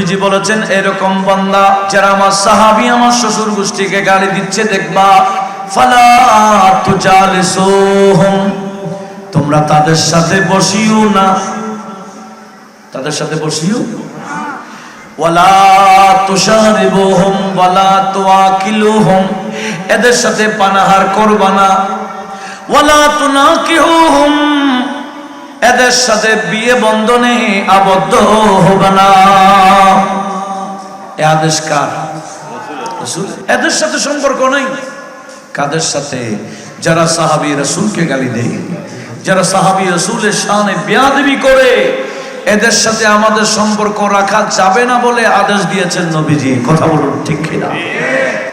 নবীজি বলেছেন এরকম বান্দা যারা আমার সাহাবী আমার শ্বশুর গোষ্ঠীকে গালি দিচ্ছে দেখবা ফালা তুজালিসুহুম, তোমরা তাদের সাথে বসিও না, তাদের সাথে বসিও ওয়ালা তুশারিবুহুম ওয়ালা তুআকিলুহুম, এদের সাথে পানাহার করবা না, ওয়ালা তুনাকিহুহুম, এদের সাথে বিয়ে বন্ধনে আবদ্ধ হবে না। এ আদেশ কার? রাসূল। এদের সাথে সম্পর্ক নাই। কাদের সাথে? যারা সাহাবী রাসূলকে গালি দেয়, যারা সাহাবী রাসূলের শানে বেয়াদবি করে, এদের সাথে আমাদের সম্পর্ক রাখা যাবে না বলে আদেশ দিয়েছেন নবীজি। কথা বলুন ঠিক কিনা?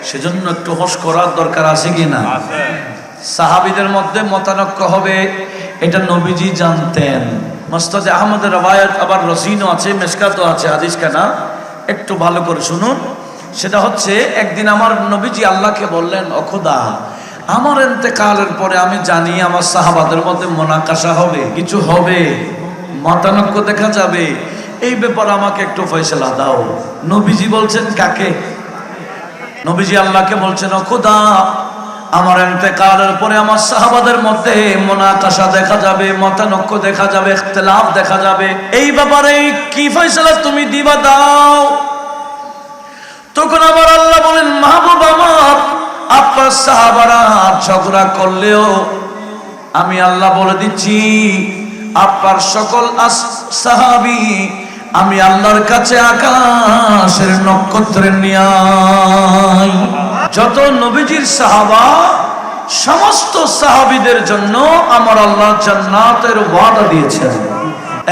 সেজন্য একটু হোশ করার দরকার আছে কিনা? সাহাবীদের মধ্যে মতানৈক্য হবে, এটা নবীজি জানতেন। মুসনাদে আহমদের রওয়ায়াত আবার রসিনও আছে, মিশকাতও আছে, হাদিস কানা একটু ভালো করে শুনুন। সেটা হচ্ছে একদিন আমার নবীজি আল্লাহকে বললেন, ও খোদা, আমার ইন্তেকালের পরে আমি জানি আমার সাহাবাদের মধ্যে মুনাকাশা হবে, কিছু হবে, মতানৈক্য দেখা যাবে, এই ব্যাপারে আমাকে একটু ফয়সালা দাও। নবীজি বলছেন কাকে? নবীজি আল্লাহকে বলছেন, ও খোদা, আমার ইন্তেকালের পরে আমার সাহাবাদের মধ্যে মুনাকাশা দেখা যাবে, মতানৈক্য দেখা যাবে, ইখতিলাফ দেখা যাবে, এই ব্যাপারে কি ফয়সালা তুমি দিবা দাও। তখন আবার আল্লাহ বলেন, মাহবুব আমার, আপনার সাহাবারা ঝগড়া করলেও আমি আল্লাহ বলে দিচ্ছি আপনার সকল সাহাবী আমি আল্লাহর কাছে আকাশের নক্ষত্রের ন্যায়। যত নবীজির সাহাবা, সমস্ত সাহাবীদের জন্য আমার আল্লাহ জান্নাতের ওয়াদা দিয়েছেন।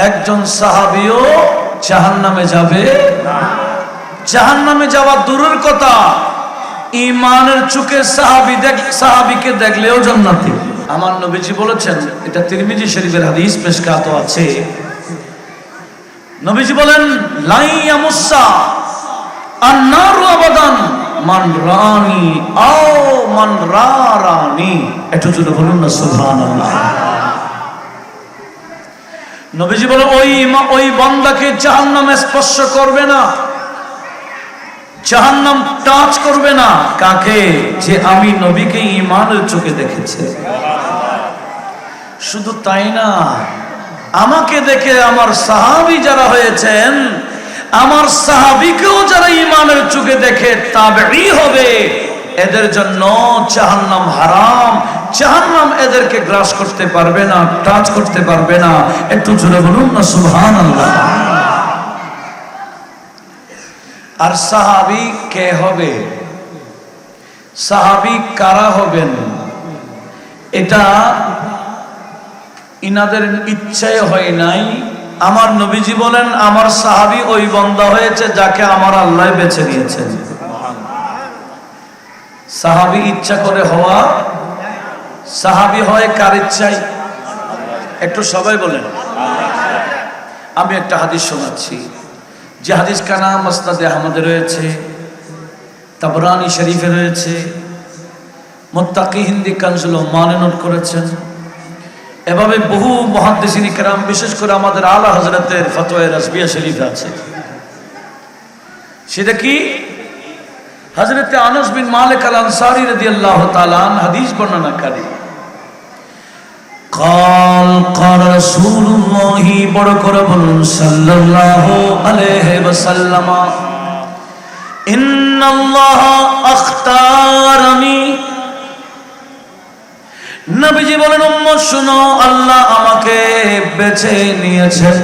একজন সাহাবীও জাহান্নামে যাবে না। জাহান্নামে যাওয়া দূরের কথা, ঈমানের চোখে সাহাবীকে দেখলেও জান্নাতি। আমার নবীজি বলেছেন, এটা তিরমিজি শরীফের হাদিস, মিশকাত আছে। নবীজি বলেন, লাই ইয়ামুসা আন-নারু আবাদান মান রানি আও মান রারানি। একটু জোরে বলুন না সুবহানাল্লাহ। নবীজি বলেন, ওই বান্দাকে জাহান্নামে স্পর্শ করবে না, জাহান্নাম টাচ করবে না। কাকে? যে আমি নবীকে ঈমানের চোখে দেখেছে। শুধু তাই না, আমাকে দেখে আমার সাহাবী যারা হয়েছেন, আমার সাহাবীকেও যারা ঈমানের চোখে দেখে তাবেঈ হবে, এদের জন্য জাহান্নাম হারাম, জাহান্নাম এদেরকে গ্রাস করতে পারবে না, টাচ করতে পারবে না। একটু জোরে বলুন না সুবহানাল্লাহ। আর সাহাবী কে হবে? সাহাবী কারা হবেন? এটা ইনাদের ইচ্ছায় হয় নাই। আমার নবীজি বলেন, আমার সাহাবী ওই বান্দা হয়েছে যাকে আমার আল্লাহ বেছে নিয়েছেন। সাহাবী ইচ্ছা করে হওয়া, সাহাবী হয় কার ইচ্ছায়? একটু সবাই বলেন। আমি একটা হাদিস শোনাচ্ছি, যে হাদিস কানা মুসনাদে আহমদে রয়েছে, তাবরানী শরীফে রয়েছে, মুত্তাকি হিন্দি কানজুল উম্মানে নোট করেছেন। এভাবে বহু মুহাদ্দিসিন ইকরাম, বিশেষ করে আমাদের আলা হযরতের ফতোয়া রাসবিয়া শরীফে আছে। সেটা কি? হযরতে আনাস বিন মালিক আল আনসারী রাদিয়াল্লাহু তাআলা হাদিস বর্ণনাকারী। قال قال رسول الله বড় করে বলুন সাল্লাল্লাহু আলাইহি ওয়াসাল্লাম, ইন্নাল্লাহ আখতারানি। নবীজি বলেন, উম্মত শুনো, আল্লাহ আমাকে বেছে নিয়েছেন।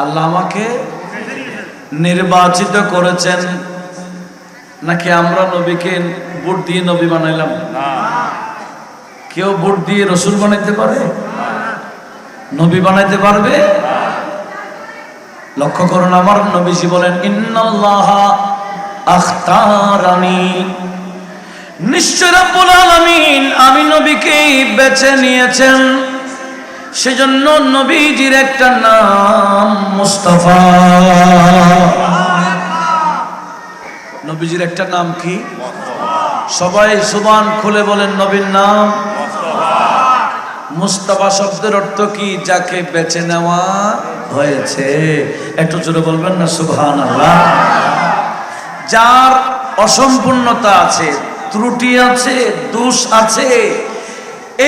আল্লাহ আমাকে নির্বাচিত করেছেন। নাকি আমরা নবীকে ভোট দিয়ে নবী বানাইলাম? না। কেউ ভোট দিয়ে রসুল বানাইতে পারে? নবী বানাইতে পারবে? লক্ষ্য করুন, আমার নবীজি বলেন, ইন্নাল্লাহ আখতারানি, নিশ্চয় রব্বুল আলামিন আমি নবীকে বেছে নিয়েছেন। সেজন্য নবীজির একটা নাম মুস্তাফা। নবীজির একটা নাম কি? সবাই সুবহান খুলে বলেন, নবীর নাম। মুস্তাফা শব্দের অর্থ কি? যাকে বেছে নেওয়া হয়েছে। একটু জোরে বলবেন না সুবহানাল্লাহ। যার অসম্পূর্ণতা আছে, ত্রুটি আছে, দোষ আছে,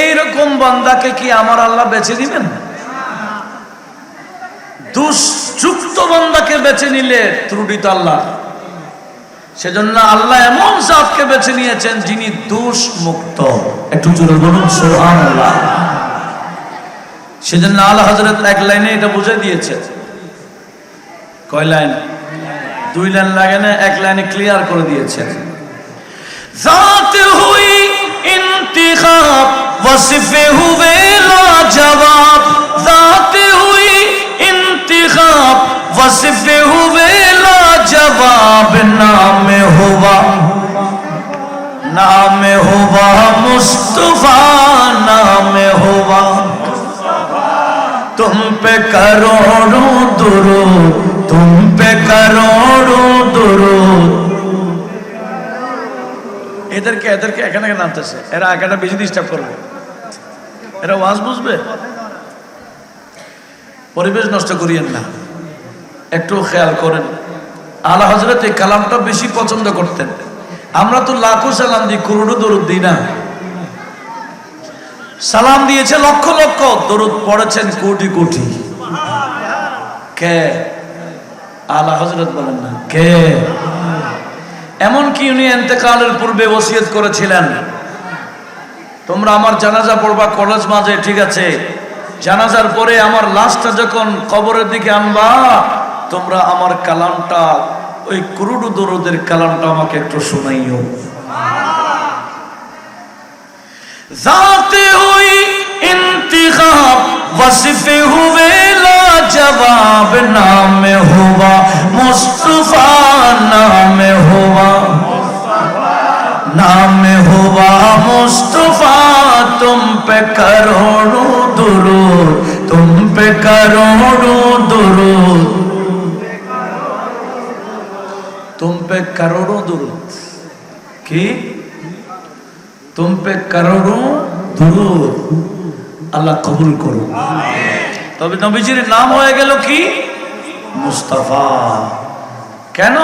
এইরকম বান্দাকে কি আমার আল্লাহ বেছে দিবেন? দোষযুক্ত বান্দাকে বেছে নিলে ত্রুটি তো আল্লাহ। সেজন্য আল্লাহ এমন জাতকে বেছে নিয়েছেন যিনি দোষ মুক্ত। একটু জোরে বলুন সুবহানাল্লাহ। সেজন্য আলা হযরত এক লাইনে এটা বুঝিয়ে দিয়েছে। কয় লাইন? 2 লাইন লাগে না, এক লাইনে ক্লিয়ার করে দিয়েছে। জাতে হুই ইন্তিখাব ওয়াসিফে হুয়ে লাজবাব, জাতে হুই ইন্তিখাব ওয়াসিফে হুয়ে লাজবাব, নামে হুয়া মুস্তফা, নামে হুয়া तुम पे करोड़ों दुरूद, तुम पे करोड़ों दुरूद। এদেরকে এখানে নামতেছে, এরা একাটা বেশি ডিস্টার্ব করবে, এরা ওয়াজ বুঝবে। পরিবেশ নষ্ট করিয়েন না, একটু খেয়াল করেন। আলা হযরত এই কালামটা বেশি পছন্দ করতেন। আমরা তো লাখো সালাম দিই, করোড়ো দরুদ দিই না। সালাম দিয়েছে লক্ষ লক্ষ, দরুদ পড়েছেন কোটি কোটি। কে? আলা হযরত বলেন না কে? এমন কি উনি ইন্তেকালের পূর্বে ওসিয়ত করেছিলেন, তোমরা আমার জানাজা পড়বা কলেজ মাঝে, ঠিক আছে, জানাজার পরে আমার লাশটা যখন কবরের দিকে আনবা, তোমরা আমার কালামটা, ওই কুরুডু দরুদের কালামটা আমাকে একটু শোনাইও। जाते हुई इंतिखाब वसिफे हुए लाजवाब, नाम हुआ मुस्तफा, नाम हुआ मुस्तफा, तुम पे करोड़ों दुरूद, तुम पे करोड़ों दुरूद, तुम पे करोड़ों दुरूद। की तुम पे करोड़ों दुरूद, আল্লাহ কবুল করুন। তবে নবীজির নাম হয়ে গেল কি? মুস্তাফা। কেন?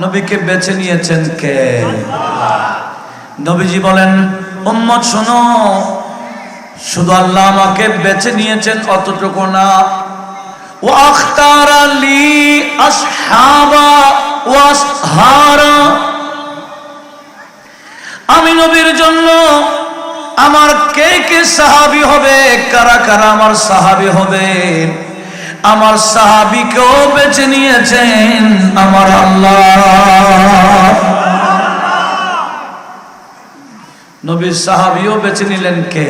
নবীকে বেছে নিয়েছেন কে? নবীজি বলেন, উম্মত শোনো, শুধু আল্লাহ আমাকে বেছে নিয়েছেন অতটুকু না, ওয়া আখতারা লি আসহাবা ওয়া আসহারা, আমি নবীর জন্য আমার কে কে সাহাবী হবে, কারা কারা আমার সাহাবী হবে, আমার সাহাবীকেও বেছে নিয়েছেন আমার আল্লাহ। নবীর সাহাবীও বেছে নিলেন কে?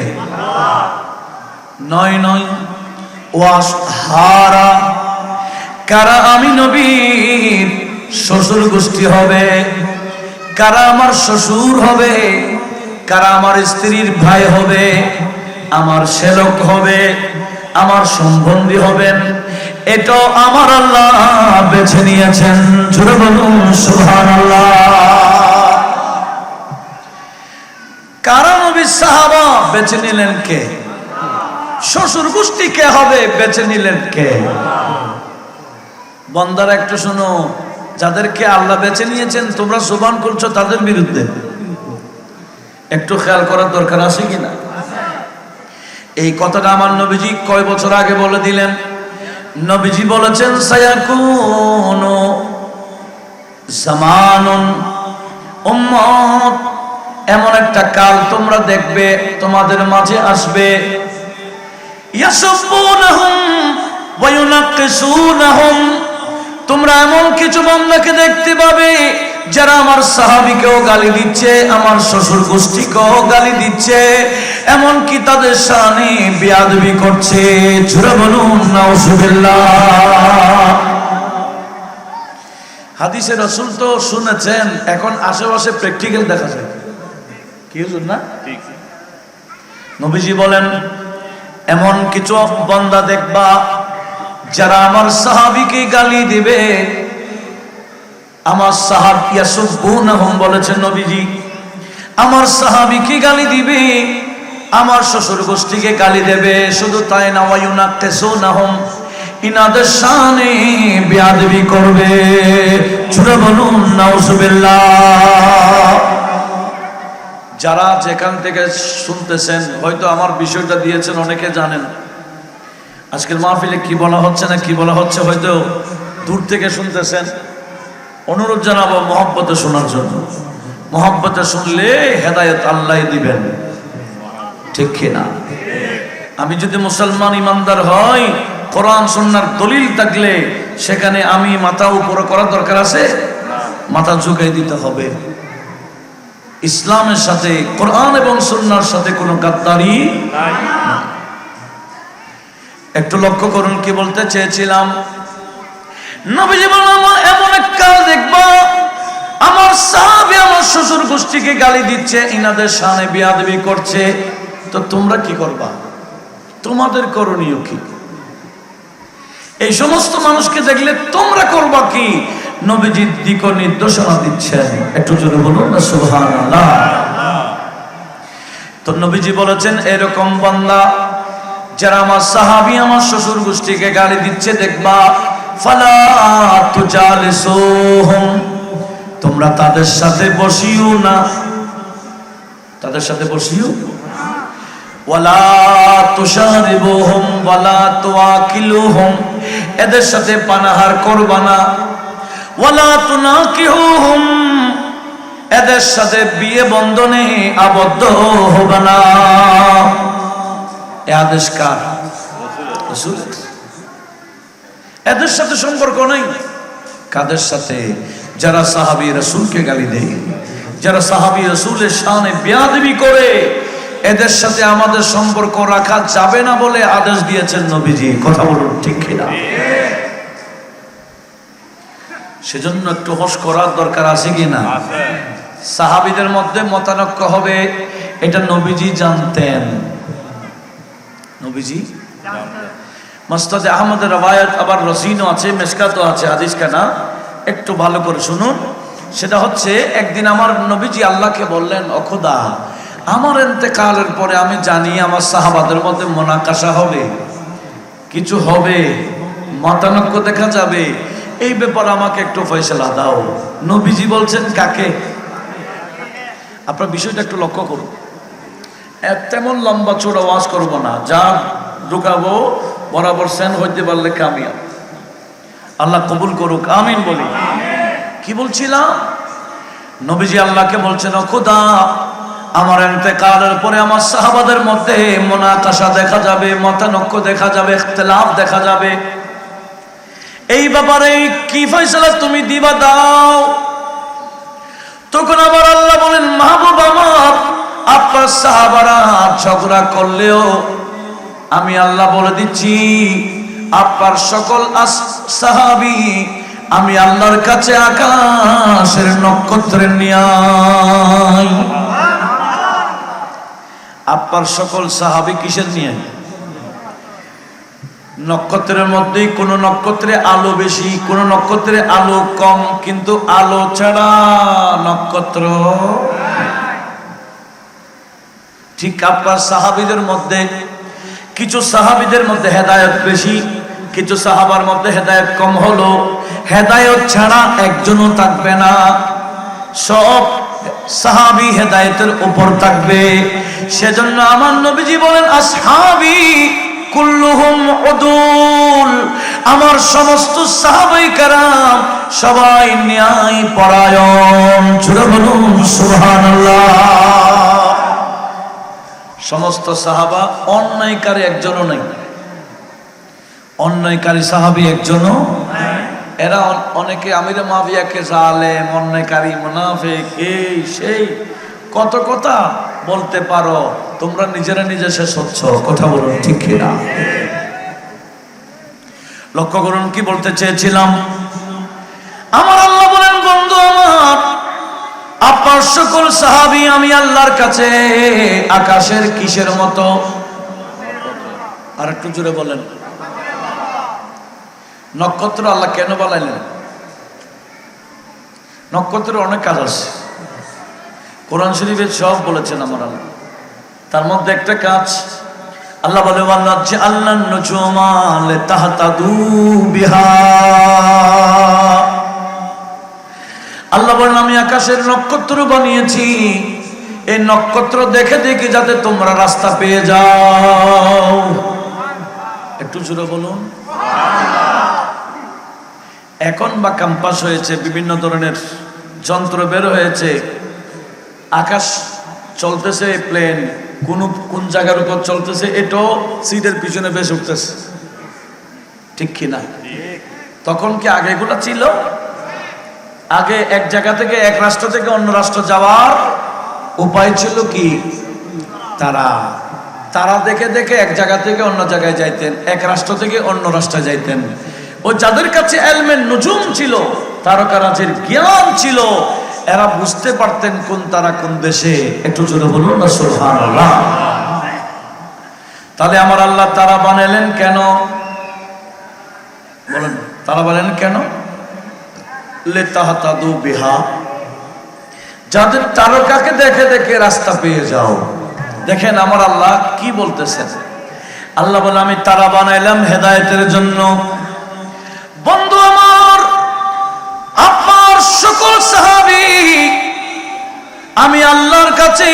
নয় ওয়াসহারা, কারা আমি নবীর শ্বশুর গোষ্ঠী হবে, কারা আমার শ্বশুর হবে, কারা আমার স্ত্রীর ভাই হবে, আমার শ্যালক হবে, আমার সম্বন্ধী হবেন, এটা আমার আল্লাহ বেছে নিয়েছেন। জোরে বলুন সুবহানাল্লাহ। কারা নবীর সাহাবা বেছে নিলেন কে? শ্বশুর গোষ্ঠী কে হবে বেছে নিলেন কে? বান্দারা একটু শোনো, যাদেরকে আল্লাহ বেছে নিয়েছেন তোমরা জবান করছো তাদের বিরুদ্ধে, একটু খেয়াল করার দরকার আছে কিনা? এই কথাটা আমার নবীজি কয় বছর আগে বলে দিলেন। নবীজি বলেছেন, সায়াকুনু জামানুন, উম্মত এমন একটা কাল তোমরা দেখবে তোমাদের মাঝে আসবে, ইয়াসুবুনহুম ওয়া ইউনাক্কিসুনহুম, তোমরা এমন কিছু বান্দাকে দেখতে পাবে যারা আমার সাহাবীকেও গালি দিচ্ছে, আমার শ্বশুর গোষ্ঠীকেও গালি দিচ্ছে, এমন কি তাদের শানে বেয়াদবি করছে। জোরে বলুন নাউজুবিল্লাহ। হাদিসে রাসূল তো শুনেছেন, এখন আশেপাশে প্র্যাকটিক্যাল দেখা যায়। কি হুজুর না? ঠিক। নবীজি বলেন, এমন কিছু বান্দা দেখবা যারা আমার সাহাবীকে গালি দিবে, আমার সাহাবী ইয়াসুবুনহুম বলেছেন নবীজি, আমার সাহাবীকে গালি দিবে, আমার শ্বশুর গোষ্ঠীকে গালি দেবে। শুধু তাই না, ওয়ায়ুনাক্কিসুনাহুম, ইনাদের শানে বেয়াদবি করবে। জোরে বলুন নাউজুবিল্লাহ। যারা যেখান থেকে শুনতেছেন, হয়তো আমার বিষয়টা দিয়েছেন, অনেকে জানেন আজকের মাহফিলে কি বলা হচ্ছে না কি বলা হচ্ছে, হয়তো দূর থেকে শুনতেছেন। অনুরোধ জানাবো মহব্বতে শোনার জন্য। মহব্বতে শুনলে হেদায়েত আল্লাহ দিবেন, ঠিক কিনা? আমি যদি মুসলমান ইমানদার হই, কোরআন সুন্নাহর দলিল থাকলে সেখানে আমি মাথা উপরে করার দরকার আছে? মাথা ঝুঁকাই দিতে হবে। ইসলামের সাথে, কোরআন এবং সুন্নাহর সাথে কোনো গাদ্দারি নাই। একটু লক্ষ্য করুন কি বলতে চেয়েছিলাম। নবীজি বললেন, এমন এক কাল দেখবা আমার সাহাবী আমার শ্বশুর গোষ্ঠীকে গালি দিচ্ছে, ইনাদের শানে বেয়াদবি করছে, তো তোমরা কি করবা? তোমাদের করণীয় কি? এই সমস্ত মানুষকে দেখলে তোমরা করবা কি? নবীজি দিক নির্দেশনা দিচ্ছেন। একটু জোরে বলুন না সুবহানাল্লাহ। তো নবীজি বলেছেন, এরকম বান্দা যারা আমার সাহাবী আমার শ্বশুর গোষ্ঠীকে গালি দিচ্ছে দেখবা, ফালা তুজালিসুহুম, তোমরা তাদের সাথে বসিও না, তাদের সাথে বসিও। ওয়ালা তুশারিবুহুম ওয়ালা তুআকিলুহুম, এদের সাথে পানাহার করবা না। ওয়ালা তুনাকিহুহুম, এদের সাথে বিয়ে বন্ধনে আবদ্ধ হবে না। এই আদেশ কার? রাসূলের। এদের সাথে সম্পর্ক নাই। কাদের সাথে? যারা সাহাবী রাসূলকে গালি দেয়, যারা সাহাবী রাসূলের শানে বেয়াদবি করে, এদের সাথে আমাদের সম্পর্ক রাখা যাবে না বলে আদেশ দিয়েছেন নবীজি। কথা বলুন ঠিক কিনা? সেজন্য একটু হোশ করার দরকার আছে কিনা? সাহাবীদের মধ্যে মতানৈক্য হবে, এটা নবীজি জানতেন। নবীজি মুসনাদে আহমদের রওয়ায়াত, আবার রসিনও আছে, মিশকাতও আছে হাদিস কানা। একটু ভালো করে শুনুন। সেটা হচ্ছে, একদিন আমার নবীজি আল্লাহকে বললেন, ও খোদা, আমার ইন্তেকালের পরে আমি জানি আমার সাহাবাদের মধ্যে মুনাকাশা হবে, কিছু হবে, মতানৈক্য দেখা যাবে, এই ব্যাপারে আমাকে একটু ফয়সালা দাও। নবীজি বলছেন কাকে? আপনার বিষয়টা একটু লক্ষ্য করুন। তেমন লম্বা চোড়া ওয়াজ করবো না, যা ঢুকাবো বরাবর সেন হইতে পারলে কামিয়াব। আল্লাহ কবুল করুক, আমিন বলি। কি বলছিলাম? নবীজি আল্লাহকে বলছেন, ও খোদা, আমার ইন্তেকালের পরে আমার সাহাবাদের মধ্যে মুনাকাশা দেখা যাবে, মতানৈক্য দেখা যাবে, ইখতিলাফ দেখা যাবে, এই ব্যাপারে কি ফয়সালা তুমি দিবা দাও। তখন আবার আল্লাহ বলেন, মাহবুব আমার, আপনার সাহাবারা ঝগড়া করলেও আমি আল্লাহ বলে দিচ্ছি, আপনার সকল সাহাবী আমি আল্লাহর কাছে আকাশের নক্ষত্রের ন্যায়। আপনার সকল সাহাবী কিসের নিয়ে? নক্ষত্রের মধ্যেই কোন নক্ষত্রে আলো বেশি, কোন নক্ষত্রে আলো কম, কিন্তু আলো ছাড়া নক্ষত্র। ঠিক আপনার সাহাবীদের মধ্যে কিছু সাহাবীদের মধ্যে হেদায়েত বেশি, কিছু সাহাবার মধ্যে হেদায়েত কম হলো। হেদায়েত ছাড়া একজনও থাকবে না, সব সাহাবী হেদায়েতের উপর থাকবে। সেজন্য আমার নবীজি বলেন, আসহাবী কুল্লুহুম উদুল, আমার সমস্ত সাহাবায়ে কেরাম সবাই ন্যায় পরায়ণ। জোরে বলুন সুবহানাল্লাহ। সমস্ত সাহাবা অন্যায়কারী একজনও নাই, অন্যায়কারী সাহাবী একজনও। এরা অনেকে আমিরে মাবিয়াকে জালেম, অন্যায়কারী, মুনাফিক, এই সেই কত কথা বলতে পারো, তোমরা নিজেরা নিজে শেষ হচ্ছ। কথা বলুন ঠিক কিনা? লক্ষ্য করুন কি বলতে চেয়েছিলাম। আমার আল্লাহ বলেন, বন্ধু আমার, আপনার সকল সাহাবী আমি আল্লাহর কাছে আকাশের কিসের মতো? আর একটু জোরে বলেন। নক্ষত্র আল্লাহ কেন বানাইলেন? নক্ষত্রের অনেক কাজ আছে, কোরআন শরীফে সব বলেছেন আমার আল্লাহ। তার মধ্যে একটা কাজ আল্লাহ বলে ওয়াল্লাহ নুজুমা লিতাহতাদু বিহা। আল্লাহ বলেন আমি আকাশের নক্ষত্র বানিয়েছি, এই নক্ষত্র দেখে দেখে যাতে তোমরা রাস্তা পেয়ে যাও। একটু জোরে বলুন। এখন বা ক্যাম্পাস হয়েছে, বিভিন্ন ধরনের যন্ত্র বের হয়েছে, আকাশ চলতেছে, প্লেন কোন জায়গার উপর চলতেছে এটাও সিটের পিছনে বেশ উঠতেছে, ঠিক কিনা? তখন কি আগে এগুলো ছিল? আগে এক জায়গা থেকে, এক রাষ্ট্র থেকে অন্য রাষ্ট্র যাওয়ার উপায় ছিল কি? তারা দেখে দেখে এক জায়গা থেকে অন্য জায়গায় যাইতেন, এক রাষ্ট্র থেকে অন্য রাষ্ট্রে যাইতেন। ও যাদের কাছে ইলমে নুজুম ছিল, তারকারাজির জ্ঞান ছিল, এরা বুঝতে পারতেন কোন তারা কোন দেশে। একটু জোরে বলুন না সুবহানাল্লাহ। তাহলে আমার আল্লাহ তারা বানালেন কেন? বলেন, তারা বানালেন কেন? লিতাহতাদু বিহা, যাদের তারকাকে দেখে দেখে রাস্তা পেয়ে যাও। দেখেন আমার আল্লাহ কি বলতেছেন। আল্লাহ বলে আমি তারা বানাইলাম হেদায়েতের জন্য। বন্ধু আমার, আপনার সকল সাহাবী আমি আল্লাহর কাছে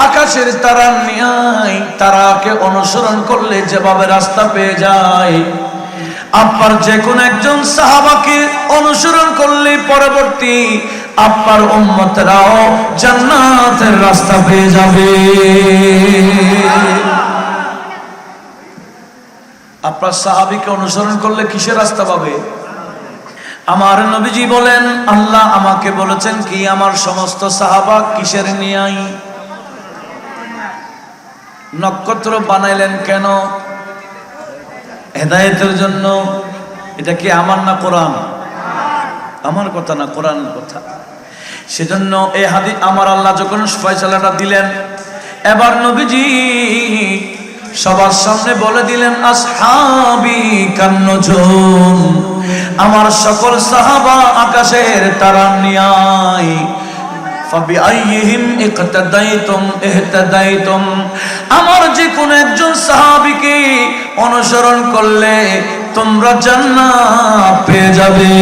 আকাশের তারা নিয়াই, তারাকে অনুসরণ করলে যেভাবে রাস্তা পেয়ে যায়, আপনার যে কোন একজন সাহাবাকে অনুসরণ করলে পরবর্তী আপনার উম্মতরাও জান্নাতের রাস্তা পেয়ে যাবে। আপনার সাহাবীকে অনুসরণ করলে কিসের রাস্তা পাবে? আমার নবীজি বলেন আল্লাহ আমাকে বলেছেন কি আমার সমস্ত সাহাবা কিসের নিয়াই? নক্ষত্র বানাইলেন কেন? হেদায়েতের জন্য। এটা কি আমার না কোরআন? আমার কথা না, কোরআনের কথা। সেজন্য এই হাদিস আমার আল্লাহ যখন ফয়সালাটা দিলেন, এবার নবীজি সবার সামনে বলে দিলেন আসহাবি কান্নুজুম, আমার সকল সাহাবা আকাশের তারা নিয়াই। ফাবিআইহিম ইকতাদাইতুম ইহতাদাইতুম, আমার যে কোন একজন সাহাবীকে অনুসরণ করলে তোমরা জান্নাত পেয়ে যাবে।